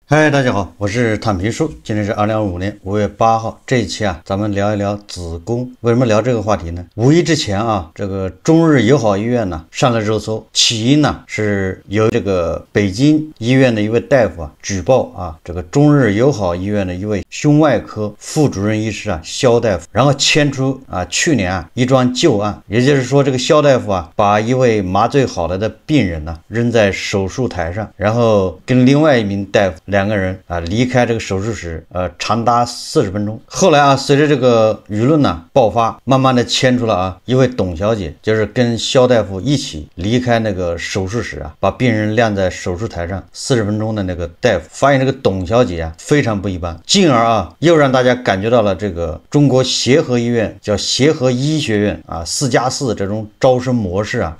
嗨，大家好，我是坦皮叔。今天是2025年5月8号。这一期咱们聊一聊子宫。为什么聊这个话题呢？五一之前这个中日友好医院上了热搜。起因是由这个北京医院的一位大夫举报这个中日友好医院的一位胸外科副主任医师肖大夫，然后牵出去年一桩旧案，也就是说这个肖大夫把一位麻醉好了的病人扔在手术台上，然后跟另外一名大夫两个人离开这个手术室长达40分钟。后来随着这个舆论爆发，慢慢的牵出了一位董小姐，就是跟肖大夫一起离开那个手术室把病人晾在手术台上40分钟的那个大夫，发现这个董小姐非常不一般，进而又让大家感觉到了这个中国协和医院叫协和医学院4+4这种招生模式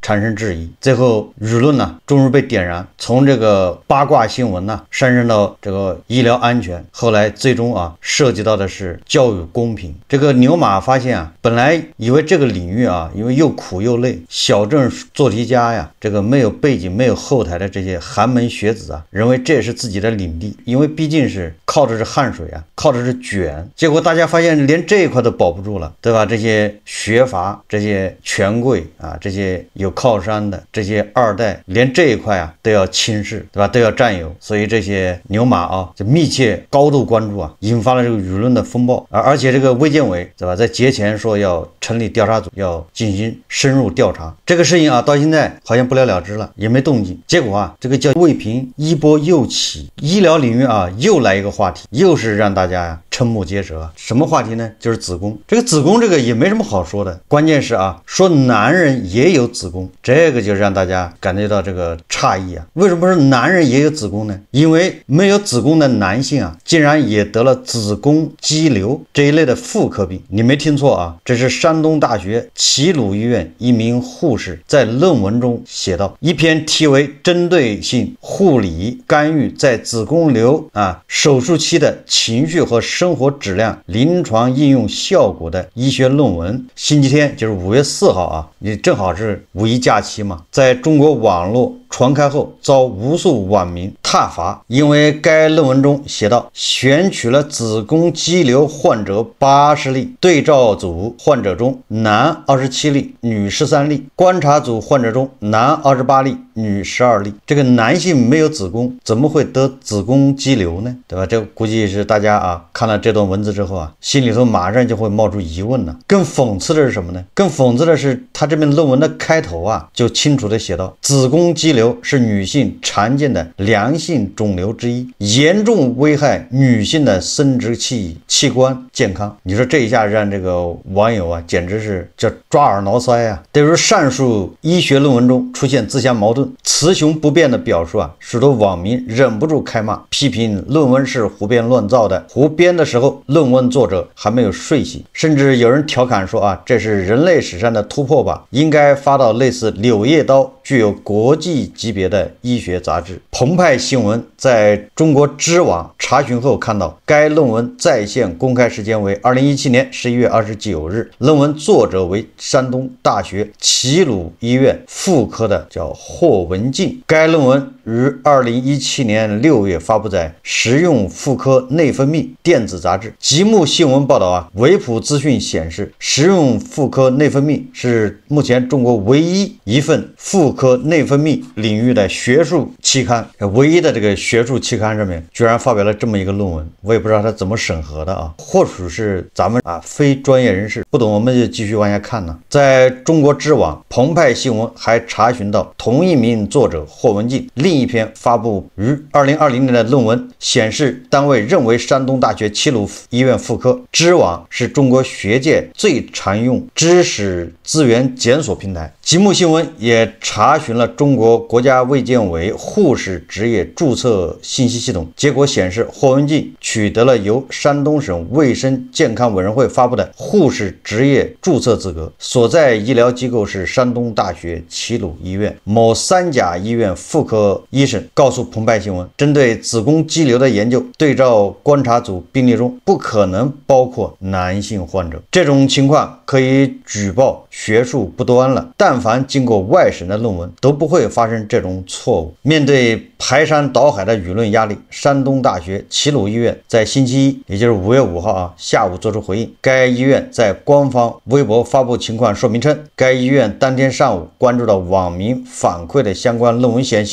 产生质疑。最后舆论终于被点燃，从这个八卦新闻上升到这个医疗安全，后来最终涉及到的是教育公平。这个牛马发现本来以为这个领域因为又苦又累，小镇做题家这个没有背景没有后台的这些寒门学子认为这也是自己的领地，因为毕竟是靠的是汗水靠的是卷，结果大家发现连这一块都保不住了，对吧？这些学阀这些权贵这些有靠山的这些二代，连这一块都要轻视，对吧？都要占有，所以这些牛马就密切高度关注引发了这个舆论的风暴。而且这个卫健委，对吧，在节前说要成立调查组，要进行深入调查。这个事情到现在好像不了了之了，也没动静。结果这个叫未平一波又起，医疗领域又来一个话题，又是让大家瞠目结舌。什么话题呢？就是子宫。这个子宫这个也没什么好说的，关键是说男人也有子宫，这个就让大家感觉到这个诧异为什么是男人也有子宫呢？因为没有子宫的男性竟然也得了子宫肌瘤这一类的妇科病。你没听错这是山东大学齐鲁医院一名护士在论文中写道，一篇题为针对性护理干预在子宫瘤手术期的情绪和生活质量临床应用效果的医学论文。星期天就是5月4号你正好是五一假期嘛，在中国网络传开后遭无数网民挞伐，因为该论文中写道，选取了子宫肌瘤患者80例，对照组患者中男27例，女13例，观察组患者中男28例，女12例。这个男性没有子宫怎么会得子宫肌瘤呢？对吧？这估计是大家看了这段文字之后心里头马上就会冒出疑问了。更讽刺的是什么呢？更讽刺的是他这篇论文的开头就清楚的写道，子宫肌瘤是女性常见的良性肿瘤之一，严重危害女性的生殖器官健康。你说这一下让这个网友简直是叫抓耳挠腮对于上述医学论文中出现自相矛盾、雌雄不变的表述使得网民忍不住开骂，批评论文是胡编乱造的。胡编的时候，论文作者还没有睡醒，甚至有人调侃说这是人类史上的突破吧，应该发到类似《柳叶刀》具有国际级别的医学杂志。澎湃新闻在中国知网查询后看到，该论文在线公开时间为2017年11月29日，论文作者为山东大学齐鲁医院妇科的叫霍文静。该论文于2017年6月发布在《实用妇科内分泌》电子杂志。极目新闻报道维普资讯显示，《实用妇科内分泌》是目前中国唯一一份妇科内分泌领域的学术期刊，唯一的这个学术期刊上面居然发表了这么一个论文，我也不知道他怎么审核的或许是咱们非专业人士不懂，我们就继续往下看呢。在中国知网澎湃新闻还查询到同一名作者霍文静另一篇发布于2020年的论文，显示单位认为山东大学齐鲁医院妇科。知网是中国学界最常用知识资源检索平台。极目新闻也查询了中国国家卫健委护士职业注册信息系统，结果显示霍文静取得了由山东省卫生健康委员会发布的护士职业注册资格，所在医疗机构是山东大学齐鲁医院某3甲医院妇科医生告诉澎湃新闻，针对子宫肌瘤的研究对照观察组病例中不可能包括男性患者，这种情况可以举报学术不端了。但凡经过外审的论文都不会发生这种错误。面对排山倒海的舆论压力，山东大学齐鲁医院在星期一，也就是5月5号下午做出回应。该医院在官方微博发布情况说明称，该医院当天上午关注到网民反馈的相关论文信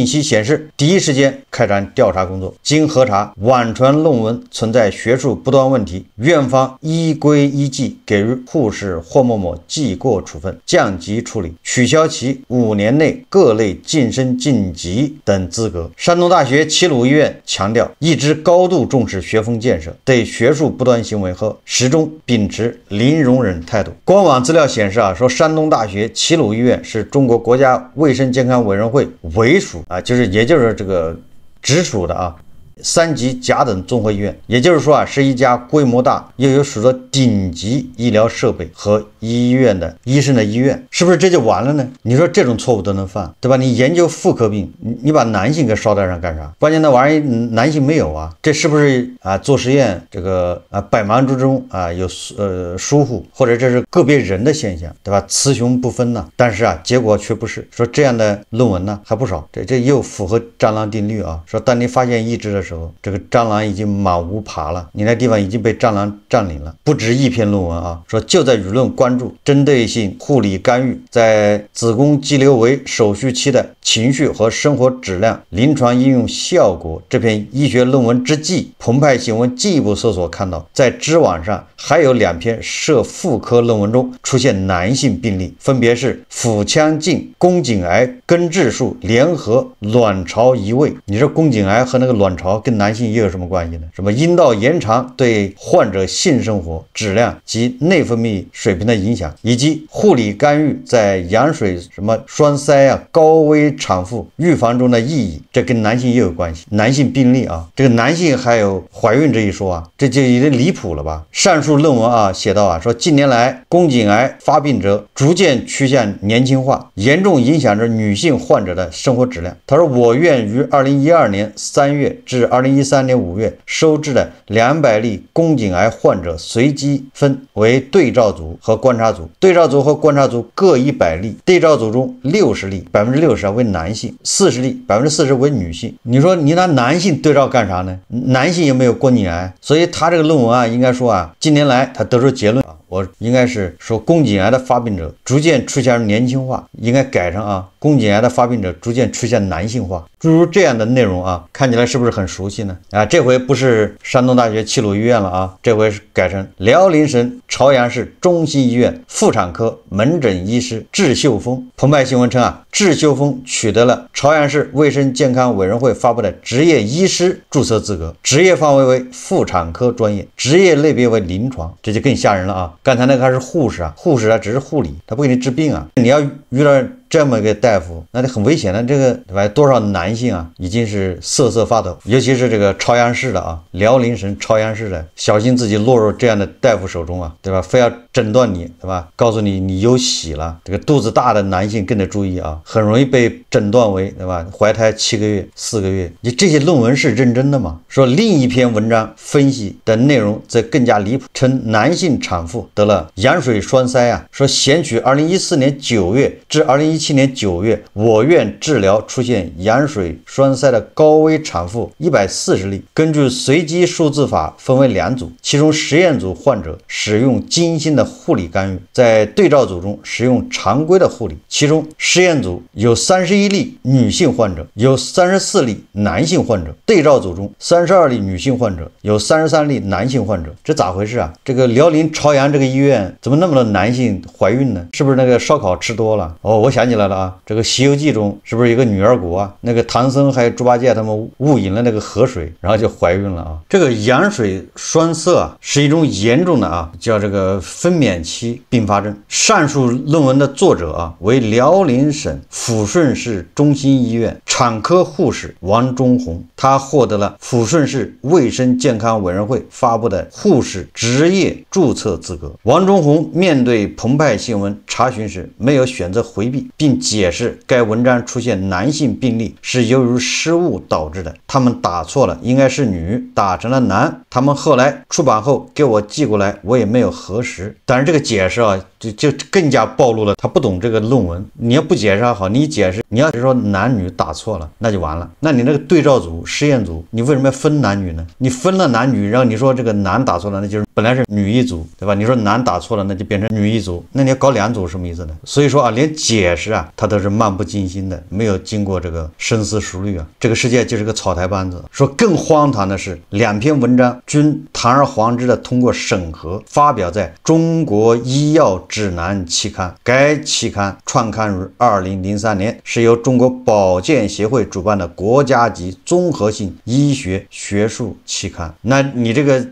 息显示，第一时间开展调查工作。经核查，网传论文存在学术不端问题，院方依规依纪给予护士霍某某记过处分，降级处理，取消其5年内各类晋升晋级等资格。山东大学齐鲁医院强调，一直高度重视学风建设，对学术不端行为和始终秉持零容忍态度。官网资料显示说山东大学齐鲁医院是中国国家卫生健康委员会委属也就是这个直属的3级甲等综合医院，也就是说是一家规模大又有许多顶级医疗设备和医院的医生的医院，是不是这就完了呢？你说这种错误都能犯，对吧？你研究妇科病，你把男性给捎带上干啥？关键那玩意男性没有这是不是做实验这个百忙之中有疏忽，或者这是个别人的现象，对吧？雌雄不分呢？但是结果却不是，说这样的论文呢还不少，这又符合蟑螂定律说当你发现异质的时候，这个蟑螂已经满屋爬了，你那地方已经被蟑螂占领了。不止一篇论文说就在舆论关注针对性护理干预在子宫肌瘤为手术期的情绪和生活质量临床应用效果这篇医学论文之际，澎湃新闻进一步搜索看到，在知网上还有2篇涉妇科论文中出现男性病例，分别是腹腔镜宫颈癌根治术联合卵巢移位。你说宫颈癌和那个卵巢跟男性又有什么关系呢？什么阴道延长对患者性生活质量及内分泌水平的影响，以及护理干预在羊水什么栓塞高危产妇预防中的意义，这跟男性又有关系。男性病例这个男性还有怀孕这一说这就有点离谱了吧？上述论文写到说近年来宫颈癌发病者逐渐趋向年轻化，严重影响着女性患者的生活质量。他说我院于2012年3月至2013年5月收治的200例宫颈癌患者随机分为对照组和观察组，对照组和观察组各100例，对照组中60例60%为男性，40例40%为女性。你说你拿男性对照干啥呢？男性有没有宫颈癌？所以他这个论文应该说近年来他得出结论我应该是说宫颈癌的发病者逐渐趋向年轻化，应该改成宫颈癌的发病者逐渐趋向男性化，诸如这样的内容看起来是不是很熟悉呢？这回不是山东大学齐鲁医院了这回是改成辽宁省朝阳市中心医院妇产科门诊医师智秀峰。澎湃新闻称智秀峰取得了朝阳市卫生健康委员会发布的执业医师注册资格，职业范围为妇产科专业，职业类别为临床，这就更吓人了刚才那个还是护士护士只是护理，他不给你治病你要遇到这么一个大夫，那就很危险的。这个对吧？多少男性已经是瑟瑟发抖，尤其是这个朝阳市的辽宁省朝阳市的，小心自己落入这样的大夫手中对吧？非要诊断你，对吧？告诉你你有喜了。这个肚子大的男性更得注意很容易被诊断为对吧？怀胎7个月、4个月。你这些论文是认真的吗？说另一篇文章分析的内容则更加离谱，称男性产妇得了羊水栓塞说选取2014年9月至2017年9月我院治疗出现羊水栓塞的高危产妇140例，根据随机数字法分为2组，其中实验组患者使用精心的护理干预，在对照组中使用常规的护理，其中实验组有31例女性患者，有34例男性患者，对照组中32例女性患者，有33例男性患者。这咋回事这个辽宁朝阳这个医院怎么那么多男性怀孕呢？是不是那个烧烤吃多了？我想起来了这个《西游记》中是不是有个女儿国那个唐僧还有猪八戒他们误饮了那个河水，然后就怀孕了这个羊水栓塞是一种严重的叫这个分娩期并发症。上述论文的作者为辽宁省抚顺市中心医院产科护士王忠红，他获得了抚顺市卫生健康委员会发布的护士职业注册资格。王忠红面对澎湃新闻查询时没有选择回避，并解释该文章出现男性病例是由于失误导致的，他们打错了，应该是女，打成了男。他们后来出版后给我寄过来，我也没有核实。但是这个解释啊，就更加暴露了他不懂这个论文。你要不解释还好，你解释，你要是说男女打错了，那就完了。那你那个对照组、实验组，你为什么要分男女呢？你分了男女，然后你说这个男打错了，那就是本来是女一组，对吧？你说男打错了，那就变成女一组，那你要搞两组什么意思呢？所以说啊，连解释啊，他都是漫不经心的，没有经过这个深思熟虑啊。这个世界就是个草台班子。说更荒唐的是，2篇文章均堂而皇之的通过审核，发表在中国医药指南期刊。该期刊创刊于2003年，是由中国保健协会主办的国家级综合性医学学术期刊。那你这个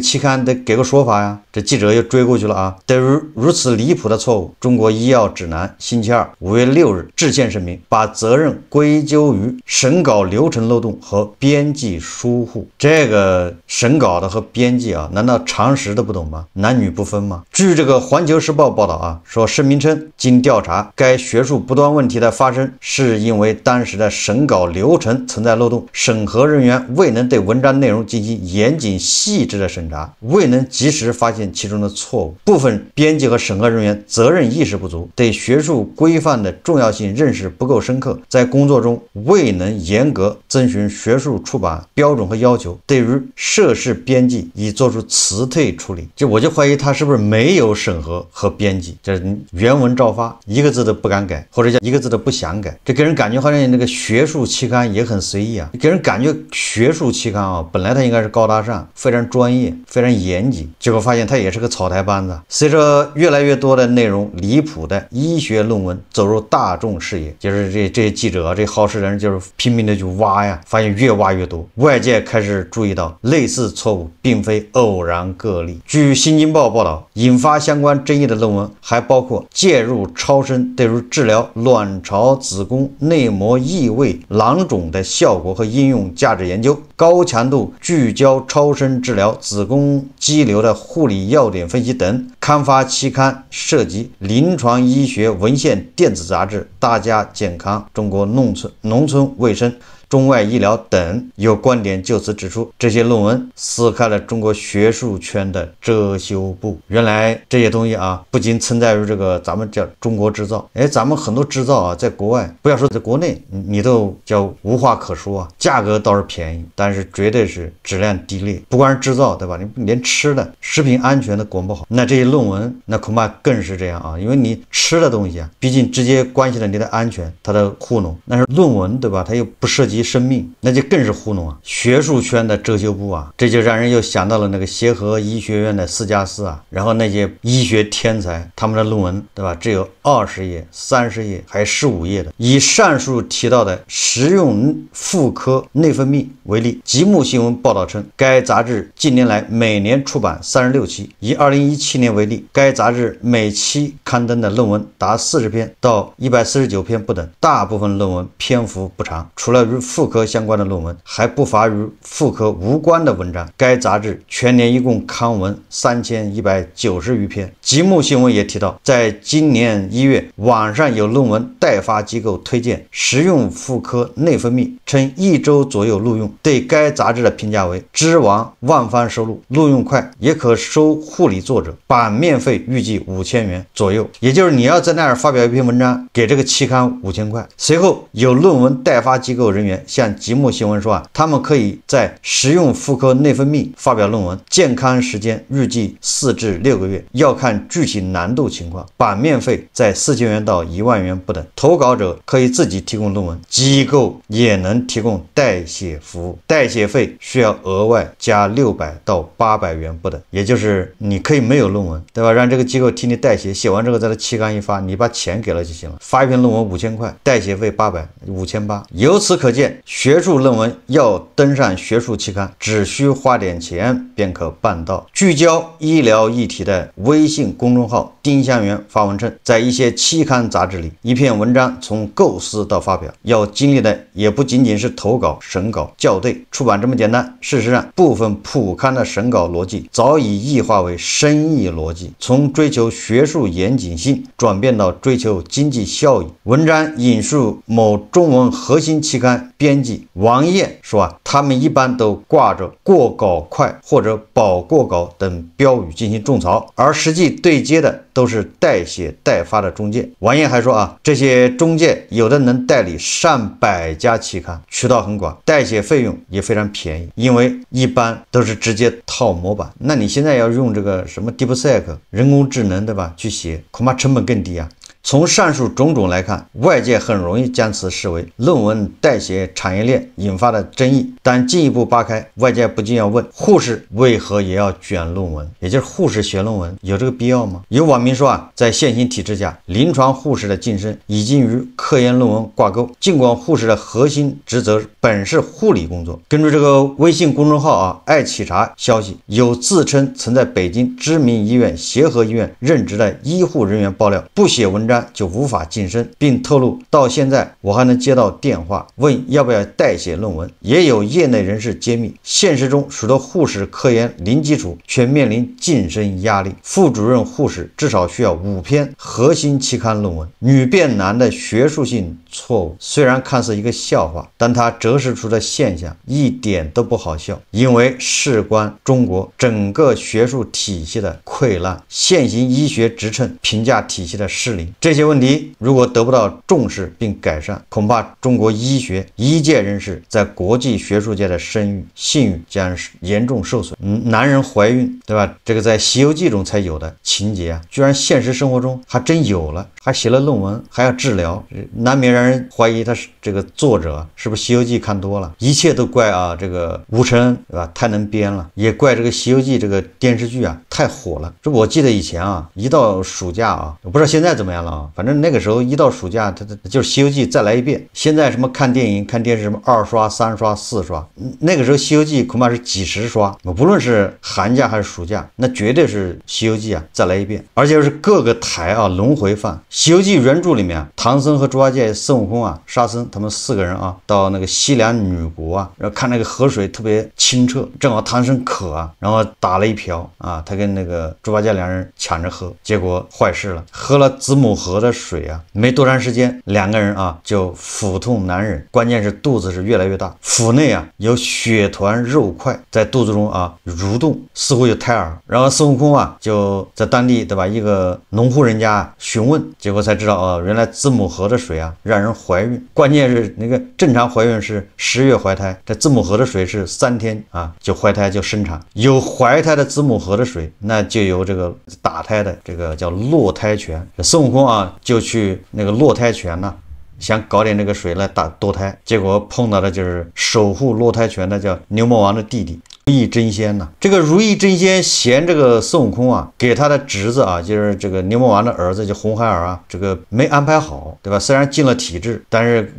期刊得给个说法呀。这记者又追过去了啊。对于如此离谱的错误，中国医药指南星期二5月6日致歉声明，把责任归咎于审稿流程漏洞和编辑疏忽。这个审稿的和编辑啊，难道常识都不懂吗？男女不分吗？据这个环球时报报道啊，说声明称，经调查，该学术不端问题的发生是因为当时的审稿流程存在漏洞，审核人员未能对文章内容进行严谨细致的审查，未能及时发现其中的错误。部分编辑和审核人员责任意识不足，对学术规范的重要性认识不够深刻，在工作中未能严格遵循学术出版标准和要求，对于涉事编辑已做出辞退处理。我就怀疑他是不是没有审核和编辑，这原文照发，一个字都不敢改，或者叫一个字都不想改。这给人感觉好像那个学术期刊也很随意啊，给人感觉学术期刊啊，本来它应该是高大上、非常专业、非常严谨，结果发现它也是个草台班子。随着越来越多的内容离谱的医学论文走入大众视野，就是这些记者啊，这好事人就是拼命的去挖呀，发现越挖越多，外界开始注意到类似错误并非偶然个例。据新京报报道，引发相关争议的论文还包括介入超声对于治疗卵巢、子宫内膜异位、囊肿的效果和应用价值研究，高强度聚焦超声治疗子宫肌瘤的护理要点分析等。刊发期刊涉及临床医学文献电子杂志、大家健康、中国农村卫生、中外医疗等。有观点就此指出，这些论文撕开了中国学术圈的遮羞布。原来这些东西啊，不仅存在于这个咱们叫中国制造，咱们很多制造啊，在国外，不要说在国内，你都叫无话可说啊。价格倒是便宜，但是绝对是质量低劣。不光是制造，对吧？你连吃的食品安全都管不好，那这些论文那恐怕更是这样啊。因为你吃的东西啊，毕竟直接关系了你的安全，它的糊弄。但是论文，对吧？它又不涉及生命，那就更是糊弄啊。学术圈的遮羞布啊，这就让人又想到了那个协和医学院的4+4啊，然后那些医学天才他们的论文，对吧？只有20页、30页还15页的。以上述提到的食用妇科内分泌为例，极目新闻报道称，该杂志近年来每年出版36期。以2017年为例，该杂志每期刊登的论文达40篇到149篇不等，大部分论文篇幅不长，除了与妇科相关的论文，还不乏与妇科无关的文章。该杂志全年一共刊文3190余篇。极目新闻也提到，在今年1月，网上有论文代发机构推荐食用妇科内分泌，称1周左右录用，对该杂志的评价为知网万方收录，录用快，也可收护理作者，版面费预计5000元左右。也就是你要在那儿发表一篇文章，给这个期刊5000块。随后有论文代发机构人员向极目新闻说啊，他们可以在食用妇科内分泌发表论文，健康时间预计4至6个月，要看具体难度情况，版面费在4000元到1万元不等。投稿者可以自己提供论文，机构也能提供代写服务，代写费需要额外加600到800元不等。也就是你可以没有论文，对吧？让这个机构替你代写，写完之后在这期刊一发，你把钱给了就行了。发一篇论文5000块，代写费800，5800。由此可见现学术论文要登上学术期刊，只需花点钱便可办到。聚焦医疗议题的微信公众号丁香园发文称，在一些期刊杂志里，一篇文章从构思到发表，要经历的也不仅仅是投稿、审稿、校对、出版这么简单。事实上，部分普刊的审稿逻辑早已异化为生意逻辑，从追求学术严谨性转变到追求经济效益。文章引述某中文核心期刊编辑王燕说他们一般都挂着过稿快或者保过稿等标语进行种草，而实际对接的都是代写代发的中介。王燕还说这些中介有的能代理上百家期刊，渠道很广，代写费用也非常便宜，因为一般都是直接套模板。那你现在要用这个什么 DeepSeek 人工智能，对吧，去写，恐怕成本更低啊。从上述种种来看，外界很容易将此视为论文代写产业链引发的争议，但进一步扒开，外界不禁要问，护士为何也要卷论文？也就是护士写论文有这个必要吗？有网民说在现行体制下，临床护士的晋升已经与科研论文挂钩，尽管护士的核心职责本是护理工作。根据这个微信公众号爱企查消息，有自称曾在北京知名医院协和医院任职的医护人员爆料，不写文章就无法晋升，并透露到现在我还能接到电话问要不要代写论文。也有业内人士揭秘，现实中许多护士科研零基础却面临晋升压力，副主任护士至少需要5篇核心期刊论文。女变男的学术性错误虽然看似一个笑话，但它折射出的现象一点都不好笑，因为事关中国整个学术体系的溃烂，现行医学职称评价体系的失灵。这些问题如果得不到重视并改善，恐怕中国医学医界人士在国际学术界的声誉信誉将严重受损。男人怀孕，对吧，这个在《西游记》中才有的情节居然现实生活中还真有了，还写了论文，还要治疗，难免让人怀疑他是这个作者是不是《西游记》看多了。一切都怪这个吴承恩，对吧，太能编了，也怪这个《西游记》这个电视剧太火了。这我记得以前一到暑假我不知道现在怎么样了反正那个时候一到暑假它就是《西游记》再来一遍。现在什么看电影看电视什么2刷3刷4刷，那个时候《西游记》恐怕是几十刷，不论是寒假还是暑假，那绝对是《西游记》再来一遍，而且是各个台轮回放。《西游记》原著里面唐僧和猪八戒、孙悟空沙僧他们4个人到那个西凉女国然后看那个河水特别清澈，正好唐僧渴然后打了一瓢他跟那个猪八戒2人抢着喝，结果坏事了，喝了子母河的水没多长时间2个人就腹痛难忍，关键是肚子是越来越大，腹内有血团肉块在肚子中蠕动，似乎有胎儿。然后孙悟空就在当地，对吧，一个农户人家询问，结果才知道原来子母河的水让人怀孕，关键是那个正常怀孕是10月怀胎，这子母河的水是3天就怀胎就生产。有怀胎的子母河的水，那就有这个打胎的，这个叫落胎泉。孙悟空就去那个落胎泉想搞点这个水来堕胎，结果碰到的就是守护落胎泉的叫牛魔王的弟弟如意真仙这个如意真仙嫌这个孙悟空给他的侄子就是这个牛魔王的儿子就红孩儿这个没安排好，对吧？虽然进了体制，但是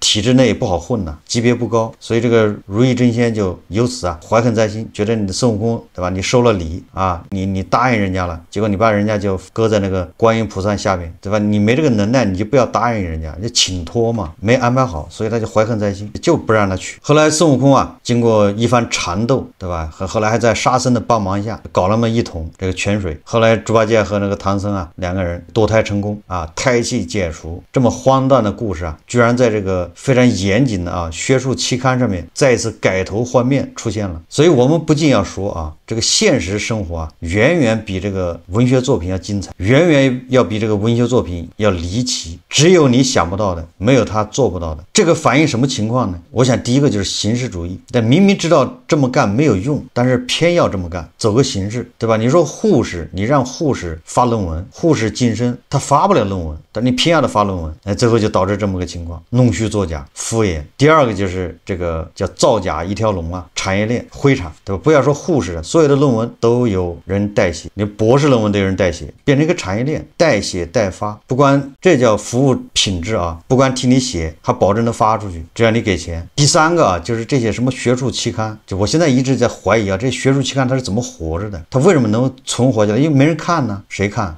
体制内也不好混级别不高，所以这个如意真仙就由此怀恨在心，觉得你的孙悟空，对吧？你收了礼你答应人家了，结果你把人家就搁在那个观音菩萨下面，对吧？你没这个能耐，你就不要答应人家，就请托嘛，没安排好，所以他就怀恨在心，就不让他去。后来孙悟空经过一番缠斗，对吧？后来还在沙僧的帮忙下搞了那么一桶这个泉水。后来猪八戒和那个唐僧2个人堕胎成功胎气解除。这么荒诞的故事居然在这个非常严谨的学术期刊上面再一次改头换面出现了。所以我们不禁要说这个现实生活远远比这个文学作品要精彩，远远要比这个文学作品要离奇。只有你想不到的，没有他做不到的。这个反映什么情况呢？我想第一个就是形式主义，但明明知道这么干没有用，但是偏要这么干，走个形式，对吧？你说护士，你让护士发论文，护士晋升，他发不了论文，但你偏要他发论文，最后就导致这么个情况，弄虚作假，敷衍。第二个就是这个叫造假一条龙产业链灰产，对吧？不要说护士了，所有的论文都有人代写，你博士论文都有人代写，变成一个产业链，代写代发，不管这叫服务品质啊，不管替你写，还保证能发出去，只要你给钱。第三个啊，就是这些什么学术期刊，就我现在一直在怀疑啊，这学术期刊它是怎么活着的？它为什么能存活下来？因为没人看呢，谁看？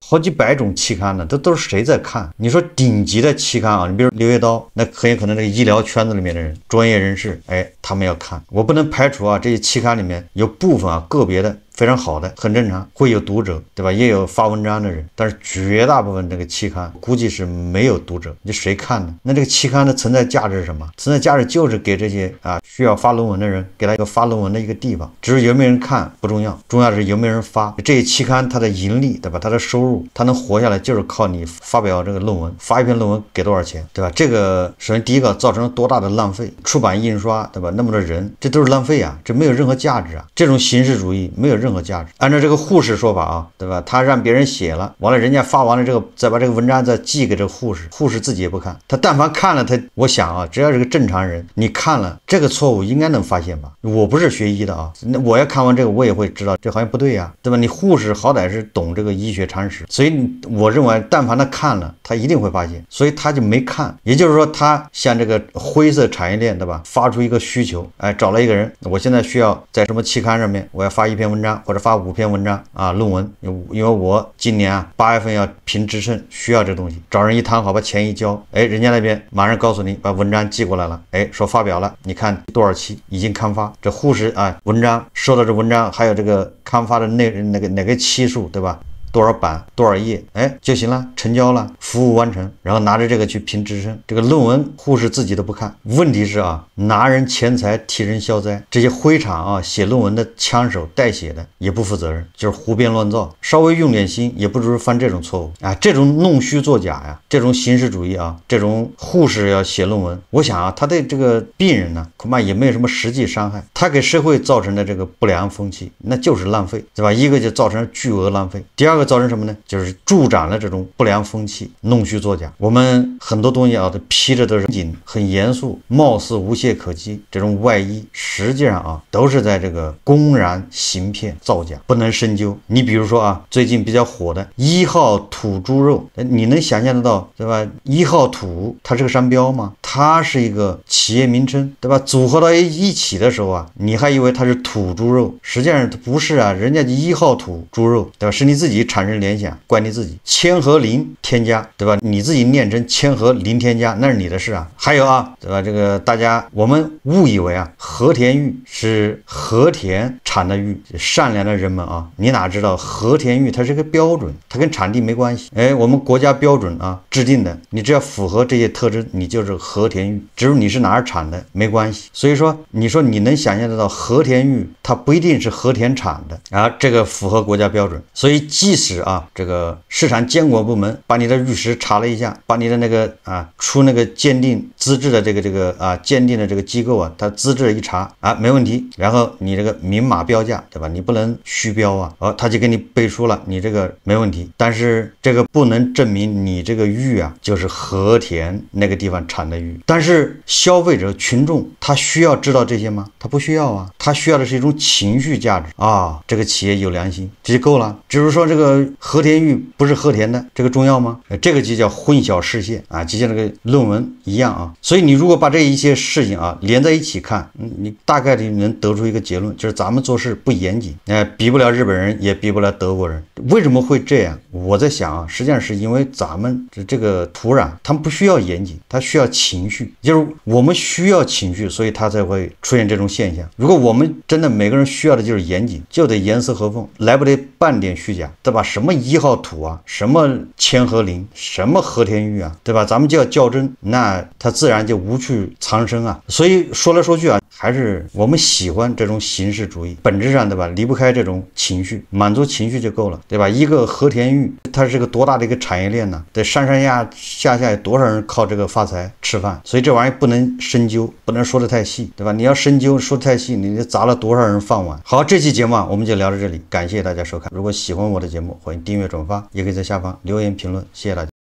好几百种期刊呢，都是谁在看？你说顶级的期刊啊，你比如《柳叶刀》，那很有可能这个医疗圈子里面的人、专业人士，哎，他们要看。我不能排除啊，这些期刊里面有部分啊，个别的非常好的，很正常，会有读者，对吧？也有发文章的人，但是绝大部分这个期刊估计是没有读者，你谁看呢？那这个期刊的存在价值是什么？存在价值就是给这些啊需要发论文的人，给他一个发论文的一个地方。只是有没有人看不重要，重要的是有没有人发。这些期刊它的盈利，对吧？它的收入，它能活下来就是靠你发表这个论文，发一篇论文给多少钱，对吧？这个首先第一个造成了多大的浪费，出版印刷，对吧？那么多人，这都是浪费啊，这没有任何价值啊。这种形式主义没有任何价值。按照这个护士说法啊，对吧？他让别人写了，完了人家发完了这个，再把这个文章再寄给这个护士，护士自己也不看。他但凡看了他，我想啊，只要是个正常人，你看了这个错误应该能发现吧？我不是学医的啊，那我要看完这个我也会知道这好像不对呀，对吧？你护士好歹是懂这个医学常识，所以我认为但凡他看了，他一定会发现，所以他就没看。也就是说，他像这个灰色产业链，对吧？发出一个需求，哎，找了一个人，我现在需要在什么期刊上面，我要发一篇文章或者发5篇文章啊，论文，因为我今年啊8月份要评职称，需要这东西，找人一谈好，把钱一交，哎，人家那边马上告诉你把文章寄过来了，哎，说发表了，你看多少期已经刊发，这护士啊文章收到这文章还有这个刊发的哪个期数，对吧？多少版多少页，哎就行了，成交了，服务完成，然后拿着这个去评职称。这个论文护士自己都不看。问题是啊，拿人钱财替人消灾，这些灰厂啊写论文的枪手代写的也不负责任，就是胡编乱造，稍微用点心也不至于犯这种错误啊。这种弄虚作假呀，这种形式主义啊，这种护士要写论文，我想啊，他对这个病人呢恐怕也没有什么实际伤害，他给社会造成的这个不良风气那就是浪费，对吧？一个就造成巨额浪费，第二个造成什么呢？就是助长了这种不良风气，弄虚作假。我们很多东西啊，都披着都是很严肃，貌似无懈可击这种外衣，实际上啊，都是在这个公然行骗造假，不能深究。你比如说啊，最近比较火的1号土猪肉，你能想象得到，对吧？1号土它是个商标吗？它是一个企业名称，对吧？组合到一起的时候啊，你还以为它是土猪肉，实际上它不是啊，人家1号土猪肉，对吧？是你自己产生联想，怪你自己。铅和磷添加，对吧？你自己念成铅和磷添加，那是你的事啊。还有啊，对吧？这个大家我们误以为啊，和田玉是和田产的玉，善良的人们啊，你哪知道和田玉它是个标准，它跟产地没关系。哎，我们国家标准啊制定的，你只要符合这些特征，你就是和田玉，只有你是哪儿产的没关系。所以说，你说你能想象得到和田玉它不一定是和田产的啊，这个符合国家标准。所以即使啊，这个市场监管部门把你的玉石查了一下，把你的那个啊出那个鉴定资质的这个鉴定的这个机构啊，它资质一查啊没问题，然后你这个明码标价，对吧？你不能虚标啊，他就给你背书了，你这个没问题，但是这个不能证明你这个玉啊就是和田那个地方产的玉。但是消费者群众他需要知道这些吗？他不需要啊，他需要的是一种情绪价值啊，这个企业有良心，这就够了。只是说这个和田玉不是和田的，这个重要吗？这个就叫混淆视线啊，就像这个论文一样啊。所以你如果把这一些事情啊连在一起看，你大概率能得出一个结论，就是咱们做事不严谨，比不了日本人，也比不了德国人。为什么会这样？我在想啊，实际上是因为咱们这个土壤，他们不需要严谨，他需要情绪，就是我们需要情绪，所以他才会出现这种现象。如果我们真的每个人需要的就是严谨，就得严丝合缝，来不得半点虚假，对吧？什么1号土啊，什么铅和磷，什么和田玉啊，对吧？咱们就要较真，那它自然就无趣藏身啊。所以说来说去啊，还是我们喜欢这种形式主义，本质上对吧，离不开这种情绪，满足情绪就够了，对吧？一个和田玉它是个多大的一个产业链呢？在上上下下有多少人靠这个发财吃饭？所以这玩意不能深究，不能说的太细，对吧？你要深究说太细，你砸了多少人饭碗。好，这期节目我们就聊到这里，感谢大家收看。如果喜欢我的节目，欢迎订阅转发，也可以在下方留言评论，谢谢大家。